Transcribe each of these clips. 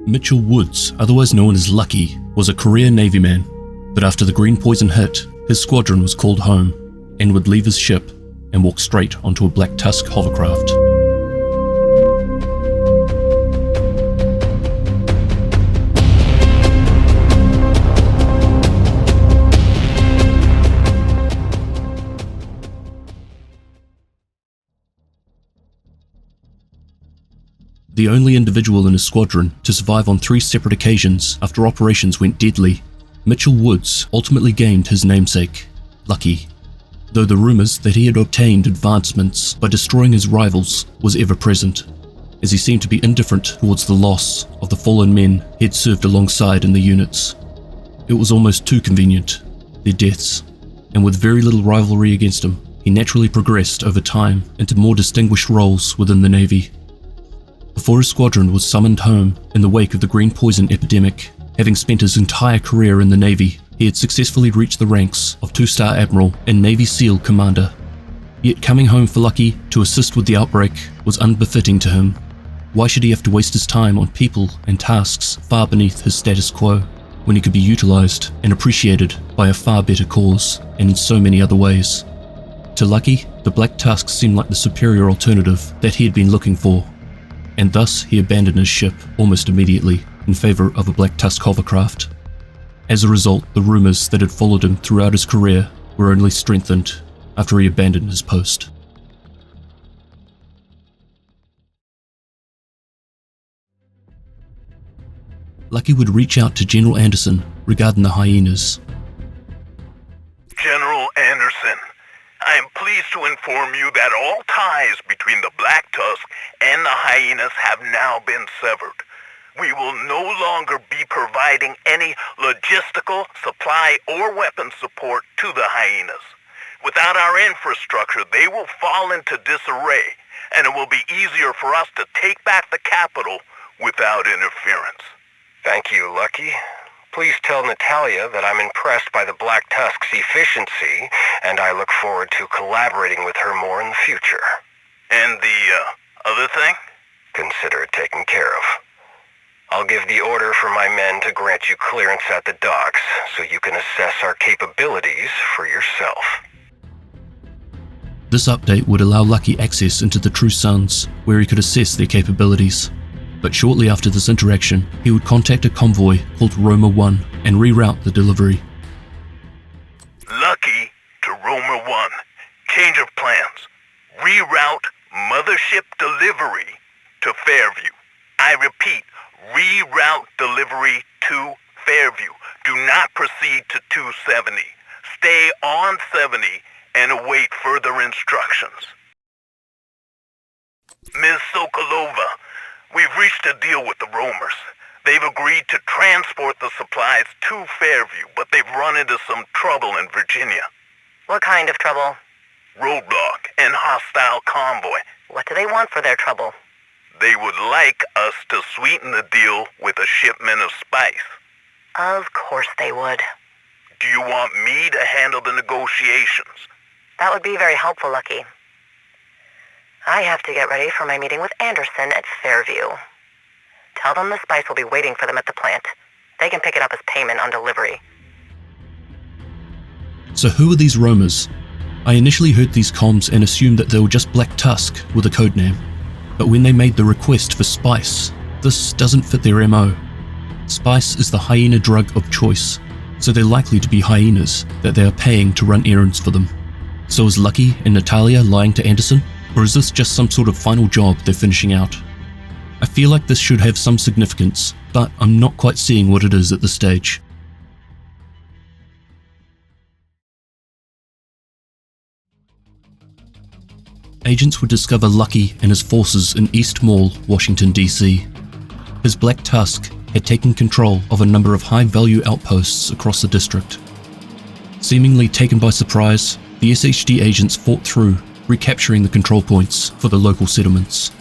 Mitchell Woods, otherwise known as Lucky, was a career Navy man, but after the green poison hit, his squadron was called home and would leave his ship and walk straight onto a Black Tusk hovercraft. The only individual in his squadron to survive on 3 separate occasions after operations went deadly, Mitchell Woods ultimately gained his namesake, Lucky, though the rumours that he had obtained advancements by destroying his rivals was ever present, as he seemed to be indifferent towards the loss of the fallen men he had served alongside in the units. It was almost too convenient, their deaths, and with very little rivalry against him, he naturally progressed over time into more distinguished roles within the Navy. Before his squadron was summoned home in the wake of the green poison epidemic, having spent his entire career in the Navy, he had successfully reached the ranks of 2-star Admiral and Navy SEAL Commander. Yet coming home for Lucky to assist with the outbreak was unbefitting to him. Why should he have to waste his time on people and tasks far beneath his status quo, when he could be utilised and appreciated by a far better cause, and in so many other ways? To Lucky, the Black Tusk seemed like the superior alternative that he had been looking for, and thus he abandoned his ship almost immediately in favour of a Black Tusk hovercraft. As a result, the rumours that had followed him throughout his career were only strengthened after he abandoned his post. Lucky would reach out to General Anderson regarding the hyenas. General Anderson, I am pleased to inform you that all ties between the Black Tusk and the hyenas have now been severed. We will no longer be providing any logistical, supply, or weapon support to the hyenas. Without our infrastructure, they will fall into disarray, and it will be easier for us to take back the capital without interference. Thank you, Lucky. Please tell Natalia that I'm impressed by the Black Tusk's efficiency, and I look forward to collaborating with her more in the future. And the other thing? Consider it taken care of. I'll give the order for my men to grant you clearance at the docks, so you can assess our capabilities for yourself. This update would allow Lucky access into the True Suns, where he could assess their capabilities. But shortly after this interaction, he would contact a convoy called Roma 1 and reroute the delivery. Lucky to Roma 1. Change of plans. Reroute mothership delivery to Fairview. I repeat, reroute delivery to Fairview. Do not proceed to 270. Stay on 70 and await further instructions. Ms. Sokolova, we've reached a deal with the roamers. They've agreed to transport the supplies to Fairview, but they've run into some trouble in Virginia. What kind of trouble? Roadblock and hostile convoy. What do they want for their trouble? They would like us to sweeten the deal with a shipment of spice. Of course they would. Do you want me to handle the negotiations? That would be very helpful, Lucky. I have to get ready for my meeting with Anderson at Fairview. Tell them the spice will be waiting for them at the plant. They can pick it up as payment on delivery. So who are these roamers? I initially heard these comms and assumed that they were just Black Tusk with a codename. But when they made the request for spice, this doesn't fit their MO. Spice is the hyena drug of choice, so they're likely to be hyenas that they are paying to run errands for them. So is Lucky and Natalia lying to Anderson? Or is this just some sort of final job they're finishing out? I feel like this should have some significance, but I'm not quite seeing what it is at this stage. Agents would discover Lucky and his forces in East Mall, Washington, D.C. His Black Tusk had taken control of a number of high-value outposts across the district. Seemingly taken by surprise, the SHD agents fought through, recapturing the control points for the local settlements.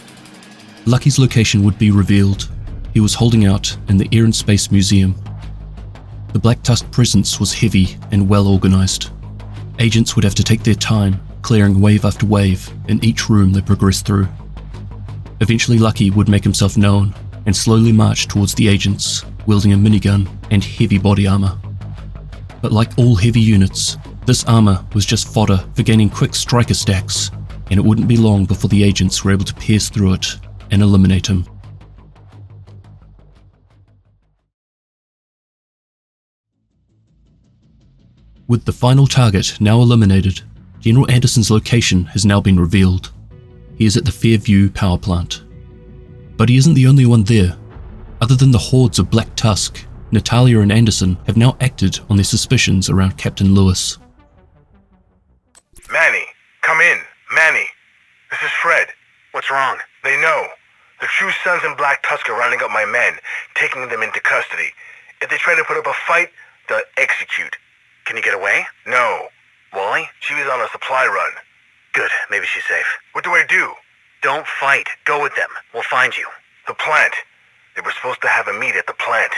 Lucky's location would be revealed. He was holding out in the Air and Space Museum. The Black Tusk presence was heavy and well organized. Agents would have to take their time, clearing wave after wave in each room they progressed through. Eventually Lucky would make himself known, and slowly marched towards the agents, wielding a minigun and heavy body armor. But like all heavy units, this armor was just fodder for gaining quick striker stacks, and it wouldn't be long before the agents were able to pierce through it and eliminate him. With the final target now eliminated, General Anderson's location has now been revealed. He is at the Fairview power plant. But he isn't the only one there. Other than the hordes of Black Tusk, Natalia and Anderson have now acted on their suspicions around Captain Lewis. Manny, come in. Manny, this is Fred. What's wrong? They know. The True Sons and Black Tusk are rounding up my men, taking them into custody. If they try to put up a fight, they'll execute. Can you get away? No. Wally? She was on a supply run. Good. Maybe she's safe. What do I do? Don't fight. Go with them. We'll find you. The plant. They were supposed to have a meet at the plant.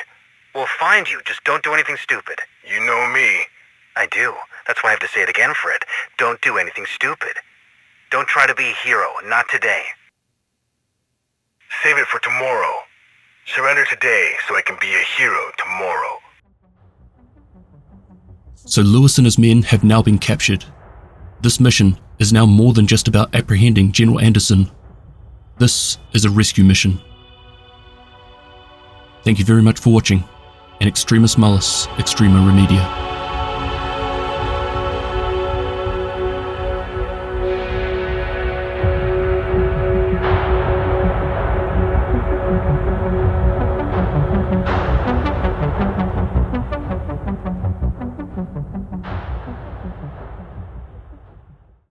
We'll find you. Just don't do anything stupid. You know me. I do. That's why I have to say it again, Fred. Don't do anything stupid. Don't try to be a hero. Not today. Save it for tomorrow. Surrender today so I can be a hero tomorrow. So Lewis and his men have now been captured. This mission is now more than just about apprehending General Anderson. This is a rescue mission. Thank you very much for watching, and Extremis Malus, Extrema Remedia.